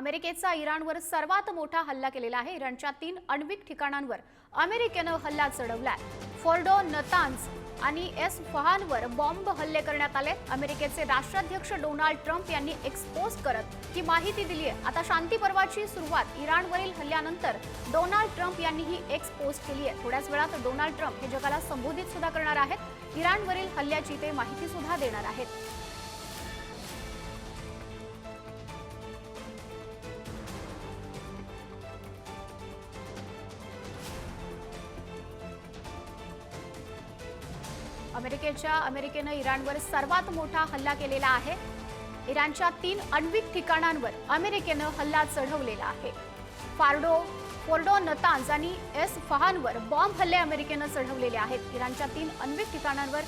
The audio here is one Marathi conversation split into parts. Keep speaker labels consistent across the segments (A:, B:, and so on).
A: अमेरिकेचा इराणवर सर्वात मोठा हल्ला केलेला आहे। इराणच्या 3 आण्विक ठिकाणांवर अमेरिकेनं हल्ला चढवलाय। फोर्डो, नतान्ज आणि एसफहानवर बॉम्ब हल्ले करण्यात आले। अमेरिकेचे राष्ट्राध्यक्ष डोनाल्ड ट्रम्प यांनी एक्सपोज करत ही माहिती दिली आहे। आता शांती पर्वाची सुरुवात इराणवरील हल्ल्यानंतर डोनाल्ड ट्रम्प यांनी ही एक्सपोज केली आहे। थोड्याच वेळात डोनाल्ड ट्रम्प हे जगाला संबोधित सुद्धा करणार आहेत। इराणवरील हल्ल्याची ते माहिती सुद्धा देणार आहेत। अमेरिकेनं इराणवर सर्वात मोठा हल्ला केलेला आहे। इराणच्या 3 आण्विक ठिकाणांवर अमेरिकेनं हल्ला चढवलेला आहे। फोर्डो, नतान्ज आणि एसफहानवर बॉम्ब हल्ले अमेरिकेनं चढवलेले आहेत। इराणच्या 3 आण्विक ठिकाणांवर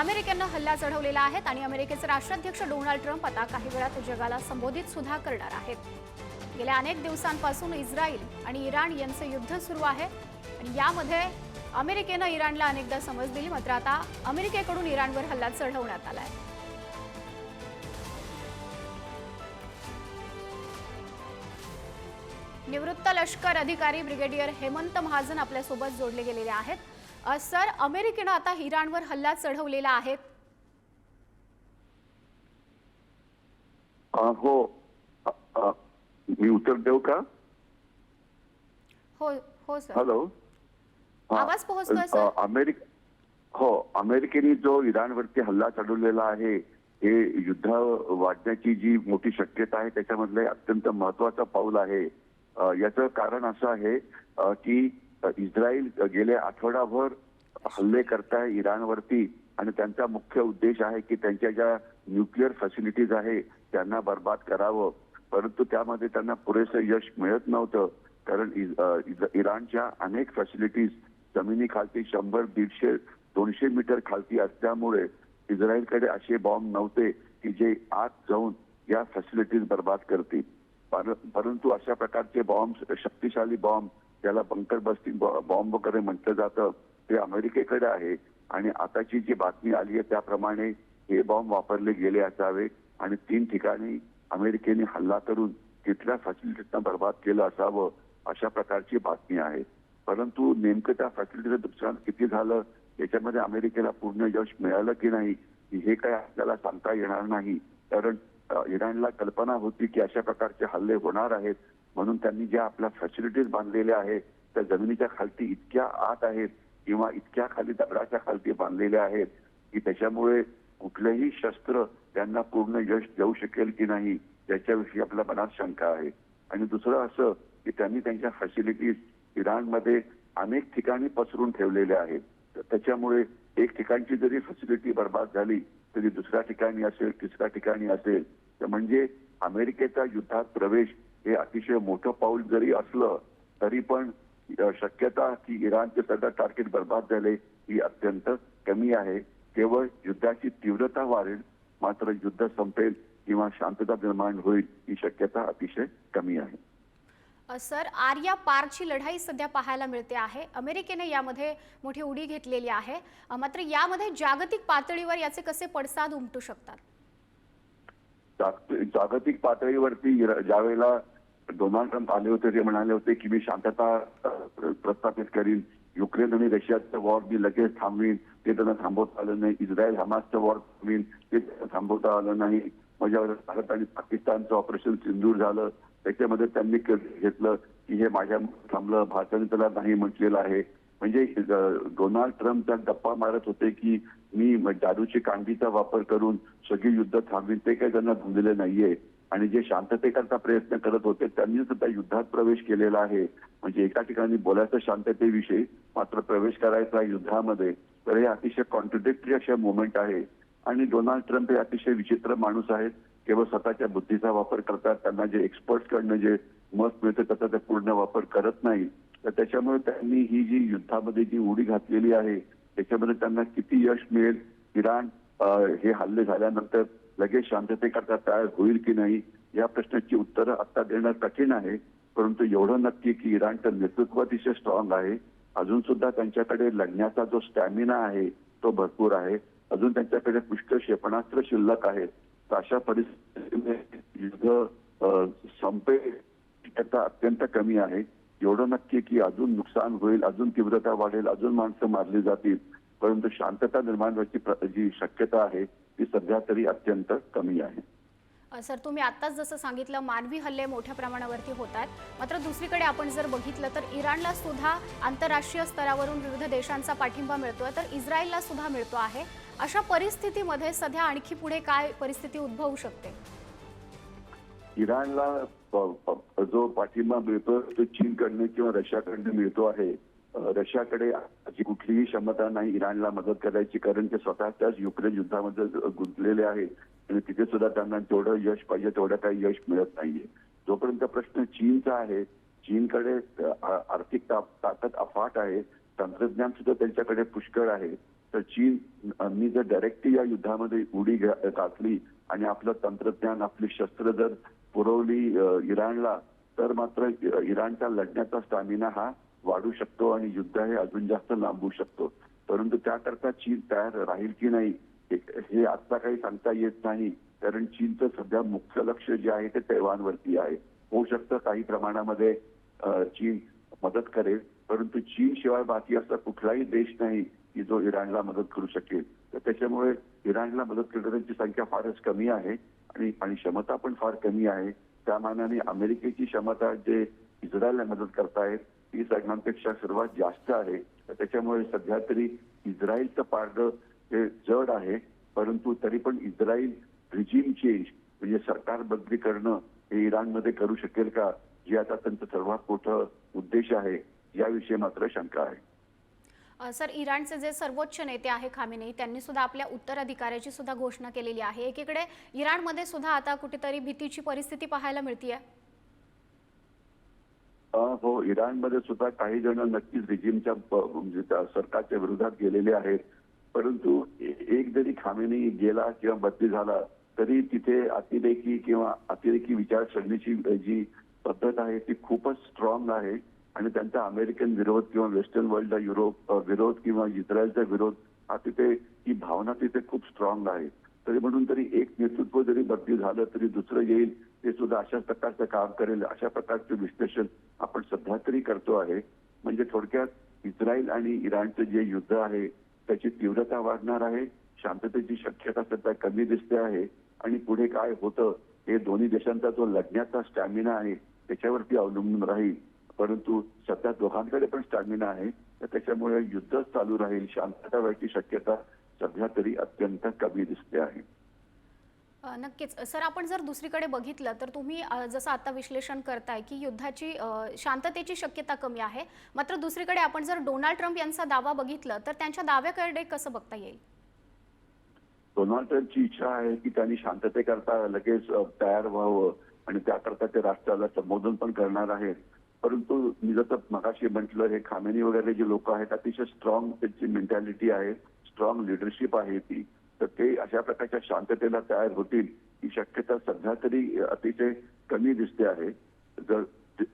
A: अमेरिकेनं हल्ला चढवलेला आहे आणि अमेरिकेचे राष्ट्राध्यक्ष डोनाल्ड ट्रम्प आता काही वेळात जगाला संबोधित सुद्धा करणार आहेत। गेल्या अनेक दिवसांपासून इस्रायल आणि इराण यांचे युद्ध सुरू आहे आणि यामध्ये अमेरिकेनं इराणला अनेकदा समज दिली, मात्र आता अमेरिकेकडून इराणवर हल्ला चढवण्यात आलाय। निवृत्त लष्कर अधिकारी ब्रिगेडियर हेमंत महाजन आपल्या सोबत जोडले गेलेले आहेत। सर, अमेरिकेनं आता इराणवर हल्ला चढवलेला आहे।
B: हो, मी उत्तर देऊ का?
A: हो हो सर।
B: हॅलो,
A: आवाज पोहोचतोय सर?
B: अमेरिकेने जो इराणवरती हल्ला चढवलेला आहे हे युद्ध वाढण्याची जी मोठी शक्यता आहे त्याच्यामधले अत्यंत महत्वाचं पाऊल आहे। याचं कारण असं आहे की इस्रायल गेले आठवडाभर हल्ले करताय इराणवरती आणि त्यांचा मुख्य उद्देश आहे की त्यांच्या ज्या न्यूक्लिअर फॅसिलिटीज आहे त्यांना बर्बाद करावं, परंतु त्यामध्ये त्यांना पुरेसं यश मिळत नव्हतं। कारण इराणच्या अनेक फॅसिलिटीज जमिनीखालती 100, 150, 200 मीटर खालती असल्यामुळे इस्रायलकडे असे बॉम्ब नव्हते की जे आत जाऊन या फॅसिलिटीज बर्बाद करतील। परंतु अशा प्रकारचे बॉम्ब, शक्तिशाली बॉम्ब, ज्याला बंकर बस्टिंग बॉम्ब वगैरे म्हटलं जातं, ते अमेरिकेकडे आहे आणि आताची जी बातमी आली आहे त्याप्रमाणे हे बॉम्ब वापरले गेले असावे आणि 3 ठिकाणी अमेरिकेने हल्ला करून तिथल्या फॅसिलिटीजना बर्बाद केलं असावं, अशा प्रकारची बातमी आहे। परंतु नेमकं त्या फॅसिलिटीचं नुकसान किती झालं याच्यामध्ये अमेरिकेला पूर्ण यश मिळालं की नाही हे काय आपल्याला सांगता येणार नाही। कारण इराणला कल्पना होती की अशा प्रकारचे हल्ले होणार आहेत, म्हणून त्यांनी ज्या आपल्या फॅसिलिटीज बांधलेल्या आहेत त्या जमिनीच्या खालती इतक्या आत आहेत किंवा इतक्या खाली दगडाच्या खालती बांधलेल्या आहेत की त्याच्यामुळे कुठलेही शस्त्र त्यांना पूर्ण यश देऊ शकेल की नाही याच्याविषयी आपल्या मनात शंका आहे। आणि दुसरं असं की त्यांनी त्यांच्या फॅसिलिटीज इराणमध्ये अनेक ठिकाणी पसरून ठेवलेल्या आहेत, त्याच्यामुळे एक ठिकाणची जरी फॅसिलिटी बर्बाद झाली तरी दुसऱ्या ठिकाणी असेल, तिसऱ्या ठिकाणी असेल, तर म्हणजे अमेरिकेचा युद्धात प्रवेश हे अतिशय मोठं पाऊल जरी असलं तरी पण शक्यता की इराणचे सगळं टार्गेट बर्बाद झाले ही अत्यंत कमी आहे। केवळ युद्धाची तीव्रता वाढेल, मात्र युद्ध संपेल किंवा शांतता निर्माण होईल ही शक्यता अतिशय कमी आहे।
A: सर, आर्या पारची लढाई सध्या पाहायला मिळते आहे। अमेरिकेने यामध्ये मोठी उडी घेतलेली आहे, मात्र यामध्ये जागतिक पातळीवर याचे कसे पडसाद उमटू शकतात?
B: जागतिक पातळीवरती ज्यावेळेला डोनाल्ड ट्रम्प आले होते ते म्हणाले होते की मी शांतता प्रस्थापित करीन, युक्रेन आणि रशियाचं वॉर मी लगेच थांबवीन, ते त्यांना थांबवता आलं नाही। इस्रायल हमासचं वॉर थांबवीन, ते थांबवता आलं नाही। माझ्यावर भारत आणि पाकिस्तानचं ऑपरेशन सिंदूर झालं, त्याच्यामध्ये त्यांनी घेतलं की हे माझ्या थांबलं, भारताने त्याला नाही म्हटलेलं आहे। म्हणजे डोनाल्ड ट्रम्प त्या गप्पा मारत होते की मी जादूची कांडीचा वापर करून सगळी युद्ध थांबवीन, ते काही त्यांना जमलेलं नाहीये। आणि जे शांततेकरता प्रयत्न करत होते त्यांनी सुद्धा युद्धात प्रवेश केलेला आहे। म्हणजे एका ठिकाणी बोलायचं शांततेविषयी, मात्र प्रवेश करायचा युद्धामध्ये, तर हे अतिशय कॉन्ट्रडिक्टरी अशा मोमेंट आहे। आणि डोनाल्ड ट्रम्प हे अतिशय विचित्र माणूस आहेत, केवळ स्वतःच्या बुद्धीचा वापर करतात, त्यांना जे एक्सपर्ट्सकडनं जे मत मिळतं त्याचा ते पूर्ण वापर करत नाही। तर त्याच्यामुळे त्यांनी ही जी युद्धामध्ये जी उडी घातलेली आहे त्याच्यामध्ये त्यांना किती यश मिळेल, इराण हे हल्ले झाल्यानंतर लगेच शांततेकरता तयार होईल की नाही या प्रश्नाची उत्तरं आता देणं कठीण आहे। परंतु एवढं नक्की की इराणचं नेतृत्व अतिशय स्ट्रॉंग आहे, अजून सुद्धा त्यांच्याकडे लढण्याचा जो स्टॅमिना आहे तो भरपूर आहे, अजून त्यांच्याकडे पुष्कळ क्षेपणास्त्र शिल्लक आहेत। तर अशा परिस्थितीमध्ये युद्ध संपेल शक्यता अत्यंत कमी आहे. एवढं नक्की की अजून नुकसान होईल, अजून तीव्रता वाढेल, अजून माणसं मारली जातील, परंतु शांतता निर्माण व्हायची जी शक्यता आहे ती सध्या तरी अत्यंत कमी आहे.
A: सर, तुम्ही आत्ताच जसं सांगितलं मानवी हल्ले मोठ्या प्रमाणावरती होत आहेत. मात्र दुसरीकडे आपण जर बघितलं तर इराणला सुद्धा आंतरराष्ट्रीय स्तरावरून विविध देशांचा पाठिंबा मिळतोय, तर इस्रायलला सुद्धा मिळतो आहे. अशा परिस्थितीमध्ये सध्या आणखी पुढे काय परिस्थिती उद्भवू शकते?
B: इराणला जो पाठिंबा मिळतो तो चीनकडनं किंवा रशियाकडनं मिळतो आहे. रशियाकडे अशी कुठलीही क्षमता नाही इराणला मदत करायची, कारण ते स्वतःच्याच युक्रेन युद्धामध्ये गुंतलेले आहेत आणि तिथे सुद्धा त्यांना जेवढं यश पाहिजे तेवढं काही यश मिळत नाहीये. जोपर्यंत प्रश्न चीनचा आहे, चीनकडे आर्थिक ताकद अफाट आहे, तंत्रज्ञान सुद्धा त्यांच्याकडे पुष्कळ आहे, तर चीननी जर डायरेक्टली या युद्धामध्ये उडी घातली आणि आपलं तंत्रज्ञान आपली शस्त्र जर पुरवली इराणला, तर मात्र इराणचा लढण्याचा स्टॅमिना हा वाढू शकतो आणि युद्ध हे अजून जास्त लांबू शकतो. परंतु त्याकरता चीन तयार राहील की नाही हे आता काही सांगता येत नाही, कारण चीनचं सध्या मुख्य लक्ष जे आहे ते तैवानवरती आहे. होऊ शकतं काही प्रमाणामध्ये चीन मदत करेल, परंतु चीन शिवाय बाकी असा कुठलाही देश नाही की जो इराणला मदत करू शकेल. तर त्याच्यामुळे इराणला मदत करण्याची संख्या फारच कमी आहे आणि क्षमता पण फार कमी आहे. त्या मानाने अमेरिकेची क्षमता जे इस्रायलला मदत करतायत ती सगळ्यांपेक्षा सर्वात जास्त आहे. तर त्याच्यामुळे सध्या तरी इस्रायलचं पारडं हे जड आहे, परंतु तरी पण इस्रायल रिजिम चेंज म्हणजे सरकार बदली करणं हे इराणमध्ये करू शकेल का, जे आता त्यांचं सर्वात मोठं उद्देश आहे, याविषयी मात्र शंका आहे.
A: सर, इराणचे जे सर्वोच्च नेते आहे खामेनेई, त्यांनी सुद्धा आपल्या उत्तराधिकाऱ्याची सुद्धा घोषणा केलेली आहे. एकीकडे इराणमध्ये सुद्धा आता कुठेतरी भीतीची परिस्थिती पाहायला मिळतीये.
B: हो, इराणमध्ये सुद्धा काही जण नक्कीच रिजिमच्या म्हणजे सरकारच्या विरोधात गेलेले आहेत, परंतु एक जरी खामेनेई गेला किंवा बदली झाला तरी तिथे अतिरेकी विचारसरणीची जी पद्धत आहे ती खूपच स्ट्रॉंग आहे आणि त्यांचा अमेरिकन विरोध किंवा वेस्टर्न वर्ल्डला युरोप विरोध किंवा इस्रायलचा विरोध हा तिथे ही भावना तिथे खूप स्ट्रॉंग आहे. तरी म्हणून तरी एक नेतृत्व जरी बदली झालं तरी दुसरं येईल ते सुद्धा अशाच प्रकारचं काम करेल, अशा प्रकारचे विश्लेषण आपण सध्या तरी करतो आहे. म्हणजे थोडक्यात इस्रायल आणि इराणचं जे युद्ध आहे त्याची तीव्रता वाढणार आहे, शांततेची शक्यता सध्या कमी दिसते आहे आणि पुढे काय होतं हे दोन्ही देशांचा जो लढण्याचा स्टॅमिना आहे त्याच्यावरती अवलंबून राहील. परंतु सध्या दोघांकडे पण स्टॅमिना आहे, तर त्याच्यामुळे युद्ध चालू राहील, शांतता व्हायची शक्यता सध्या तरी अत्यंत कमी दिसते आहे.
A: नक्कीच सर, आपण जर दुसरीकडे बघितलं तर तुम्ही जसं आता विश्लेषण करताय की युद्धाची शांततेची शक्यता कमी आहे, मात्र दुसरीकडे आपण जर डोनाल्ड ट्रम्प यांचा दावा बघितलं तर त्यांच्या दाव्याकडे कसं बघता येईल?
B: डोनाल्ड ट्रम्पची इच्छा आहे की त्यांनी शांततेकरता लगेच तयार व्हावं आणि त्याकरता ते राष्ट्राला संबोधन पण करणार आहेत. परंतु मी जसं मगाशी म्हटलं, हे खामेनी वगैरे जे लोक आहेत अतिशय स्ट्रॉंग त्यांची मेंटॅलिटी आहे, स्ट्रॉंग लिडरशिप आहे ती, तर ते अशा प्रकारच्या शांततेला तयार होतील ही शक्यता सध्या तरी अतिशय कमी दिसते आहे. जर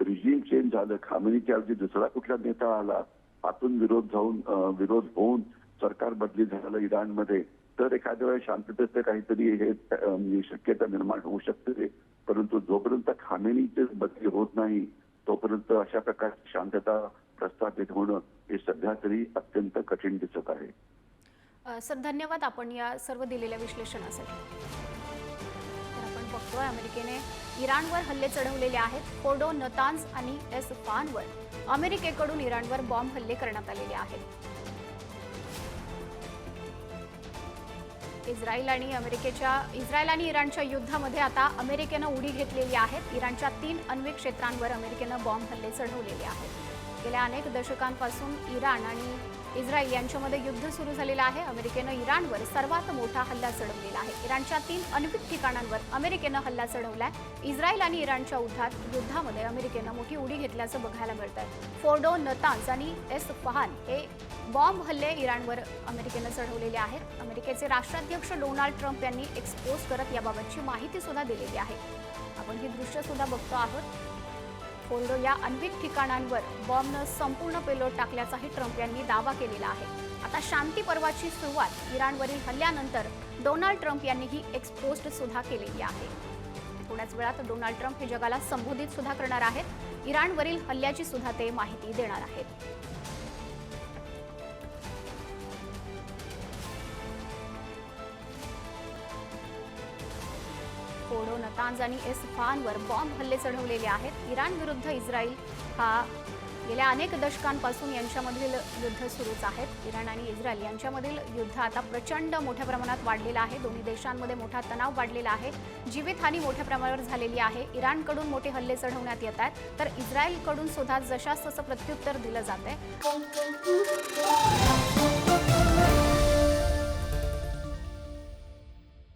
B: रिजिम चेंज झालं, खामेनीच्या ऐवजी दुसरा कुठला नेता आला, आतून विरोध होऊन सरकार बदली झालं इराणमध्ये, तर एखाद्या वेळेस शांततेचं काहीतरी हे शक्यता निर्माण होऊ शकते. परंतु जोपर्यंत खामेनीची बदली होत नाही तोपर्यंत अशा प्रकारची शांतता प्रस्थापित होणं हे सध्या तरी अत्यंत कठीण दिसत आहे.
A: सर, धन्यवाद आपण या सर्व दिलेल्या विश्लेषणासाठी. तर आपण बघतोय अमेरिकेने इराणवर हल्ले चढवलेले आहेत. फोर्डो, नतान्झ आणि एस्फहानवर अमेरिकेकडून इराणवर बॉम्ब हल्ले करण्यात आलेले आहेत. इस्रायल आणि इराणच्या युद्धामध्ये आता अमेरिकेनं उडी घेतलेली आहे. इराणच्या 3 आण्विक क्षेत्रांवर अमेरिकेनं बॉम्ब हल्ले चढवलेले आहेत. गेल्या अनेक दशकांपासून इराण आणि इस्रायल यांच्यामध्ये युद्ध सुरू झालेलं आहे. अमेरिकेनं इराणवर सर्वात मोठा हल्ला चढवलेला आहे. इराणच्या 3 आण्विक ठिकाणांवर अमेरिकेनं हल्ला चढवलाय. इस्रायल आणि इराणच्या युद्धामध्ये अमेरिकेनं मोठी उडी घेतल्याचं बघायला मिळतंय. फोर्डो, नतान्झ आणि एस्फहान हे बॉम्ब हल्ले इराणवर अमेरिकेनं चढवलेले आहेत. अमेरिकेचे राष्ट्राध्यक्ष डोनाल्ड ट्रम्प यांनी एक्सपोज करत याबाबतची माहिती सुद्धा दिलेली आहे. आपण ही दृश्य सुद्धा बघतो आहोत. फोर्डो या आण्विक ठिकाणांवर बॉम्बनं संपूर्ण पेलोड टाकल्याचाही ट्रम्प यांनी दावा केलेला आहे. आता शांती पर्वाची सुरुवात इराणवरील हल्ल्यानंतर डोनाल्ड ट्रम्प यांनी ही एक्सपोज सुद्धा केलेली आहे. थोड्याच वेळात डोनाल्ड ट्रम्प हे जगाला संबोधित सुद्धा करणार आहेत. इराणवरील हल्ल्याची सुद्धा ते माहिती देणार आहेत. फोर्डो, नतांज आणि एस्फहानवर बॉम्ब हल्ले चढवलेले आहेत. इराण विरुद्ध इस्रायल हा गेल्या अनेक दशकांपासून यांच्यामधील युद्ध सुरूच आहे. इराण आणि इस्रायल यांच्यामधील युद्ध आता प्रचंड मोठ्या प्रमाणात वाढलेलं आहे. दोन्ही देशांमध्ये मोठा तणाव वाढलेला आहे. जीवितहानी मोठ्या प्रमाणावर झालेली आहे. इराणकडून मोठे हल्ले चढवण्यात येत आहेत, तर इस्रायलकडून सुद्धा जशास तसं प्रत्युत्तर दिलं जात आहे.